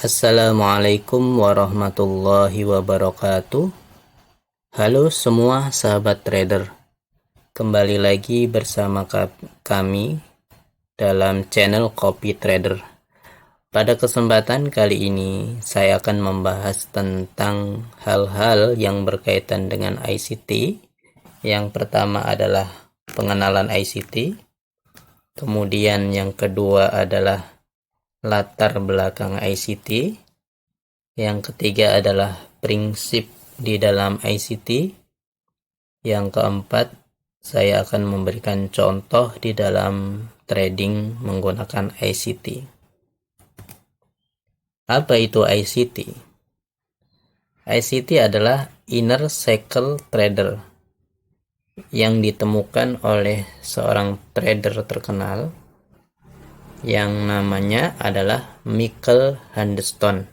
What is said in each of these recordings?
Assalamualaikum warahmatullahi wabarakatuh. Halo semua sahabat trader. Kembali lagi bersama kami dalam channel Copy Trader. Pada kesempatan kali ini saya akan membahas tentang hal-hal yang berkaitan dengan ICT. Yang pertama adalah pengenalan ICT. Kemudian yang kedua adalah latar belakang ICT. Yang ketiga adalah prinsip di dalam ICT. Yang keempat, saya akan memberikan contoh di dalam trading menggunakan ICT. Apa itu ICT? ICT adalah Inner Cycle Trader yang ditemukan oleh seorang trader terkenal yang namanya adalah Michael Hunderstone,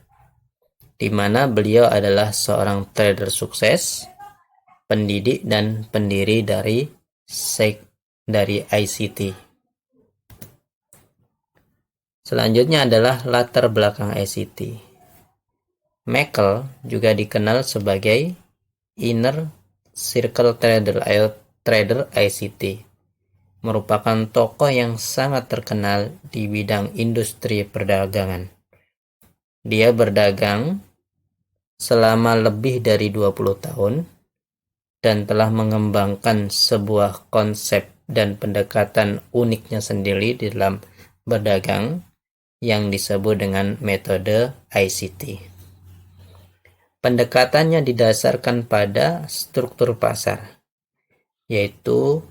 di mana beliau adalah seorang trader sukses, pendidik dan pendiri dari ICT. Selanjutnya adalah latar belakang ICT. Michael juga dikenal sebagai Inner Circle Trader ICT, merupakan tokoh yang sangat terkenal di bidang industri perdagangan. Dia berdagang selama lebih dari 20 tahun dan telah mengembangkan sebuah konsep dan pendekatan uniknya sendiri di dalam berdagang yang disebut dengan metode ICT. Pendekatannya didasarkan pada struktur pasar, yaitu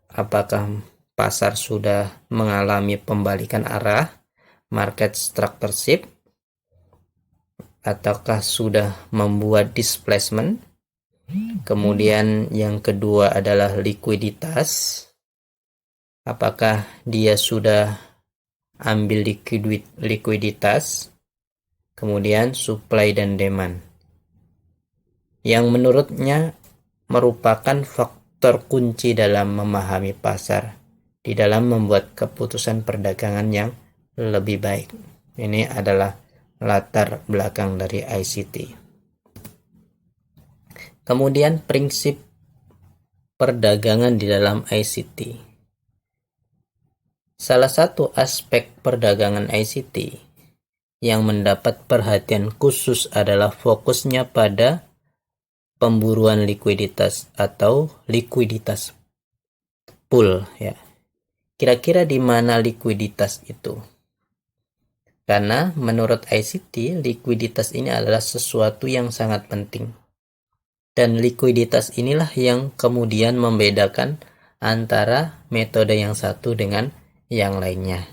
apakah pasar sudah mengalami pembalikan arah, market structure shift, ataukah sudah membuat displacement. Kemudian yang kedua adalah likuiditas. Apakah dia sudah ambil likuiditas. Kemudian supply dan demand, yang menurutnya merupakan faktor kunci dalam memahami pasar di dalam membuat keputusan perdagangan yang lebih baik. Ini adalah latar belakang dari ICT. Kemudian prinsip perdagangan di dalam ICT. Salah satu aspek perdagangan ICT yang mendapat perhatian khusus adalah fokusnya pada pemburuan likuiditas atau likuiditas pool, ya. Kira-kira di mana likuiditas itu? Karena menurut ICT, likuiditas ini adalah sesuatu yang sangat penting. Dan likuiditas inilah yang kemudian membedakan antara metode yang satu dengan yang lainnya.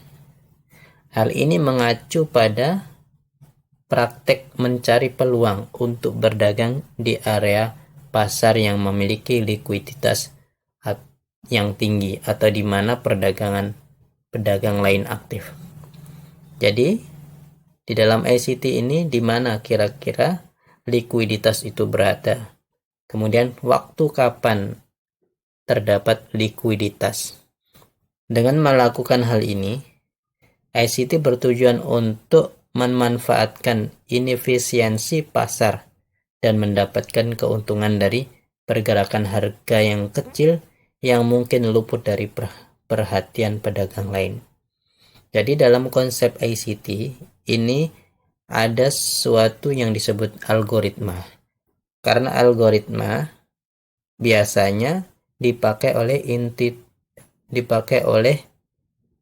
Hal ini mengacu pada praktek mencari peluang untuk berdagang di area pasar yang memiliki likuiditas yang tinggi atau di mana pedagang lain aktif. Jadi, di dalam ICT ini di mana kira-kira likuiditas itu berada. Kemudian waktu kapan terdapat likuiditas. Dengan melakukan hal ini, ICT bertujuan untuk memanfaatkan inefisiensi pasar dan mendapatkan keuntungan dari pergerakan harga yang kecil yang mungkin luput dari perhatian pedagang lain. Jadi dalam konsep ICT ini ada sesuatu yang disebut algoritma. Karena algoritma biasanya dipakai oleh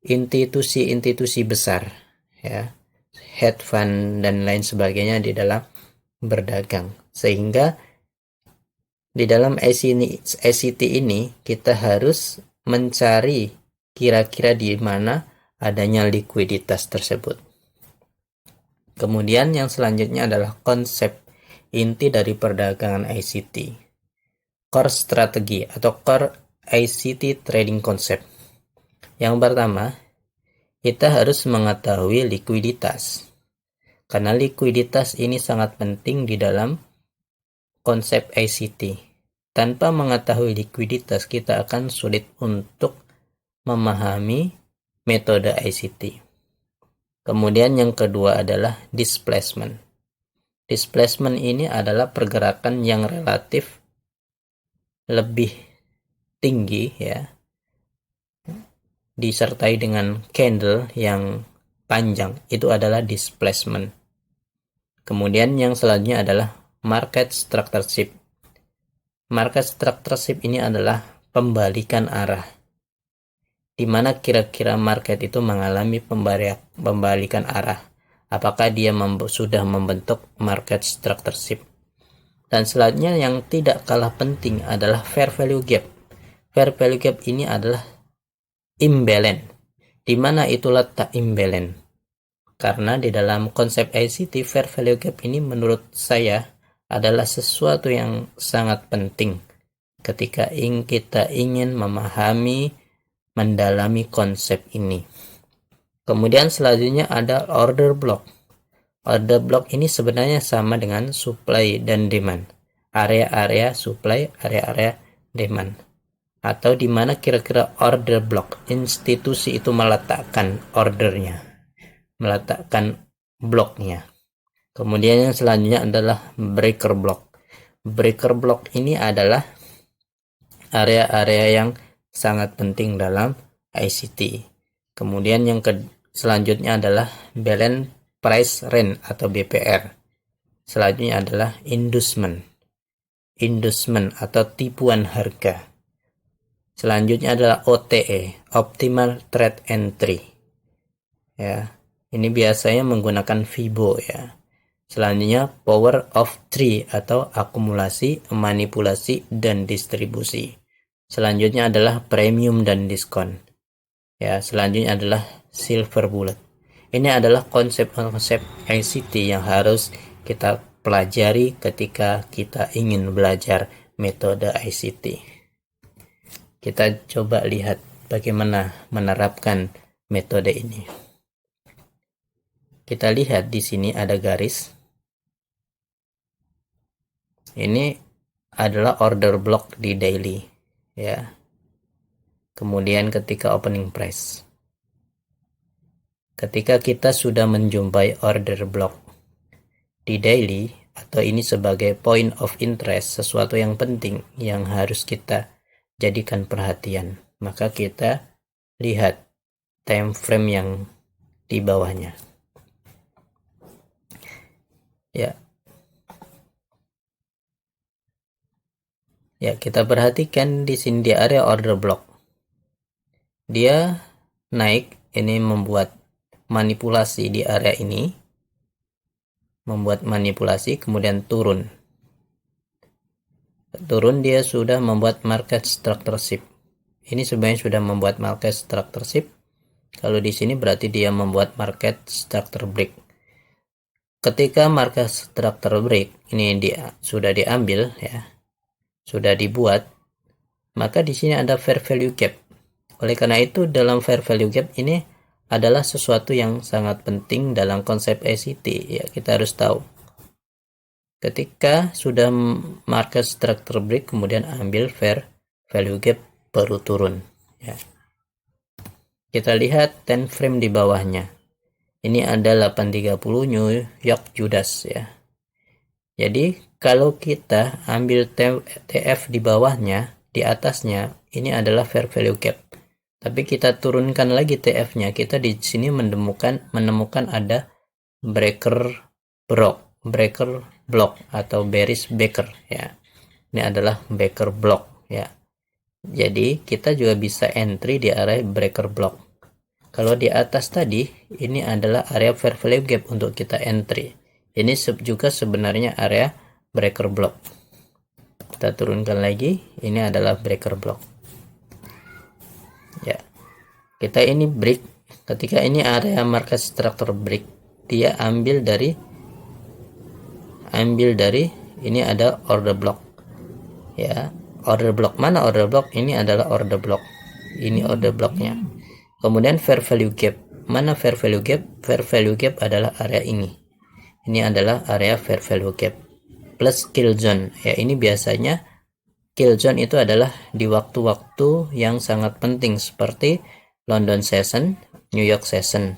institusi-institusi besar, ya, hedge fund dan lain sebagainya di dalam berdagang. Sehingga di dalam ICT ini kita harus mencari kira-kira di mana adanya likuiditas tersebut. Kemudian yang selanjutnya adalah konsep inti dari perdagangan ICT. Core strategi atau core ICT trading concept. Yang pertama, kita harus mengetahui likuiditas. Karena likuiditas ini sangat penting di dalam konsep ICT. Tanpa mengetahui likuiditas, kita akan sulit untuk memahami metode ICT. Kemudian yang kedua adalah displacement. Displacement ini adalah pergerakan yang relatif lebih tinggi ya, disertai dengan candle yang panjang, itu adalah displacement. Kemudian yang selanjutnya adalah market structure shift. Market structure shift ini adalah pembalikan arah, di mana kira-kira market itu mengalami pembalikan arah. Apakah dia sudah membentuk market structure shift? Dan selanjutnya yang tidak kalah penting adalah fair value gap. Fair value gap ini adalah imbalance. Di mana itu letak imbalance? Karena di dalam konsep ICT, fair value gap ini menurut saya adalah sesuatu yang sangat penting ketika kita ingin memahami, mendalami konsep ini. Kemudian selanjutnya ada order block. Order block ini sebenarnya sama dengan supply dan demand. Area-area supply, area-area demand. Atau di mana kira-kira order block, institusi itu meletakkan ordernya, meletakkan bloknya. Kemudian yang selanjutnya adalah breaker block. Breaker block ini adalah area-area yang sangat penting dalam ICT. Kemudian yang selanjutnya adalah balance price range atau BPR. Selanjutnya adalah inducement. Inducement atau tipuan harga. Selanjutnya adalah OTE, optimal trade entry. Ya, ini biasanya menggunakan FIBO ya. Selanjutnya power of three atau akumulasi, manipulasi, dan distribusi. Selanjutnya adalah premium dan diskon. Ya, selanjutnya adalah silver bullet. Ini adalah konsep-konsep ICT yang harus kita pelajari ketika kita ingin belajar metode ICT. Kita coba lihat bagaimana menerapkan metode ini. Kita lihat di sini ada garis. Ini adalah order block di daily ya. Kemudian ketika opening price. Ketika kita sudah menjumpai order block di daily, atau ini sebagai point of interest, sesuatu yang penting yang harus kita jadikan perhatian, maka kita lihat time frame yang di bawahnya. Ya. Ya, kita perhatikan di sini di area order block. Dia naik, ini membuat manipulasi di area ini. Membuat manipulasi, kemudian turun. Turun dia sudah membuat market structure shift. Ini sebenarnya sudah membuat market structure shift. Kalau di sini berarti dia membuat market structure break. Ketika market structure break ini dia sudah diambil ya, sudah dibuat, maka di sini ada fair value gap. Oleh karena itu dalam fair value gap ini adalah sesuatu yang sangat penting dalam konsep ICT ya, kita harus tahu. Ketika sudah market structure break kemudian ambil fair value gap baru turun ya. Kita lihat time frame di bawahnya. Ini ada 830 New York Judas ya. Jadi kalau kita ambil TF di bawahnya, di atasnya, ini adalah fair value gap. Tapi kita turunkan lagi TF-nya, kita di sini menemukan ada breaker block atau bearish backer ya. Ini adalah backer block ya. Jadi kita juga bisa entry di area breaker block. Kalau di atas tadi, ini adalah area fair value gap untuk kita entry. Ini juga sebenarnya area breaker block. Kita turunkan lagi, ini adalah breaker block. Ya. Kita ini break. Ketika ini area market structure break, dia ambil dari ini ada order block. Ya, order block mana order block? Ini adalah order block. Ini order blocknya. Kemudian fair value gap. Mana fair value gap? Fair value gap adalah area ini. Ini adalah area fair value gap plus kill zone ya. Ini biasanya kill zone itu adalah di waktu-waktu yang sangat penting seperti London Session, New York Session,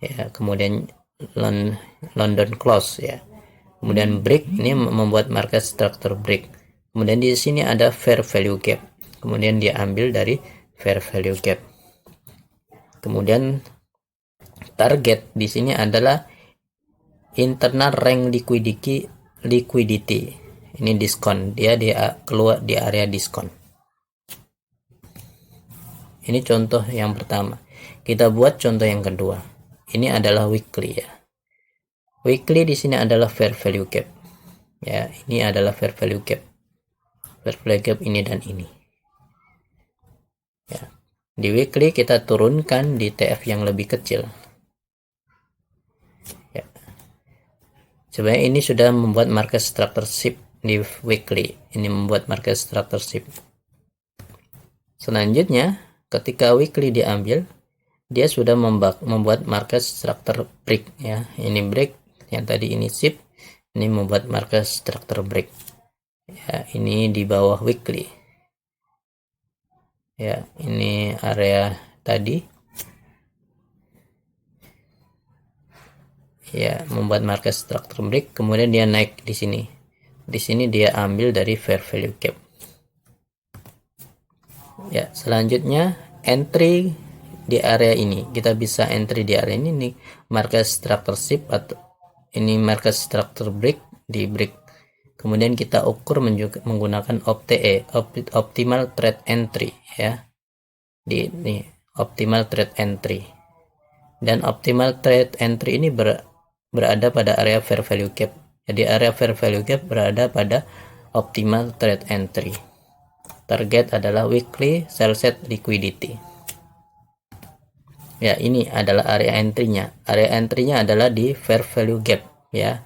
ya, kemudian London Close, ya. Kemudian break ini membuat market structure break. Kemudian di sini ada fair value gap. Kemudian dia ambil dari fair value gap. Kemudian target di sini adalah internal rank liquidity. Ini diskon. Dia keluar di area diskon. Ini contoh yang pertama. Kita buat contoh yang kedua. Ini adalah weekly, ya. Weekly di sini adalah fair value gap. Ya, ini adalah fair value gap. Fair value gap ini dan ini. Ya. Di weekly kita turunkan di TF yang lebih kecil. Ya. Sebenarnya ini sudah membuat market structure shift di weekly. Ini membuat market structure shift. Selanjutnya, ketika weekly diambil, dia sudah membuat market structure break, ya. Ini break, yang tadi ini shift, ini membuat market structure break. Ya, ini di bawah weekly. Ya, ini area tadi. Ya, membuat market structure break, kemudian dia naik di sini. Di sini dia ambil dari fair value gap. Ya, selanjutnya entry di area ini. Kita bisa entry di area ini nih, market structure shift atau ini market structure break di break. Kemudian kita ukur menggunakan OTE, optimal trade entry, ya. Di ini optimal trade entry. Dan optimal trade entry ini berada pada area fair value gap. Jadi area fair value gap berada pada optimal trade entry. Target adalah weekly sell set liquidity. Ya, ini adalah area entry-nya. Area entry-nya adalah di fair value gap, ya.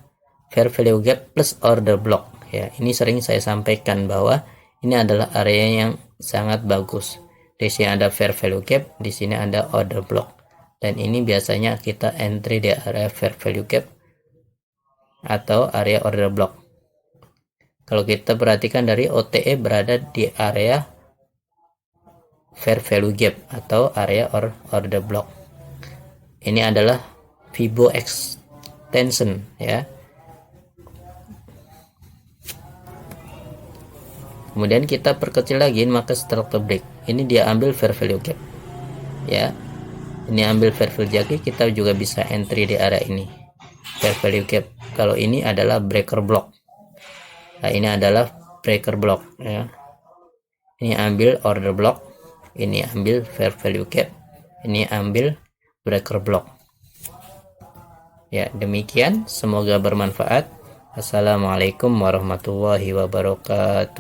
Fair value gap plus order block, ya. Ini sering saya sampaikan bahwa ini adalah area yang sangat bagus. Di sini ada fair value gap, di sini ada order block. Dan ini biasanya kita entry di area fair value gap atau area order block. Kalau kita perhatikan dari OTE berada di area fair value gap atau area order block. Ini adalah Fibo extension, ya. Kemudian kita perkecil lagi market structure break. Ini dia ambil fair value gap, ya. Ini ambil fair value gap, kita juga bisa entry di area ini fair value gap. Kalau ini adalah breaker block. Nah, ini adalah breaker block, ya. Ini ambil order block, ini ambil fair value gap, ini ambil breaker block. Ya, demikian, semoga bermanfaat. Assalamualaikum warahmatullahi wabarakatuh.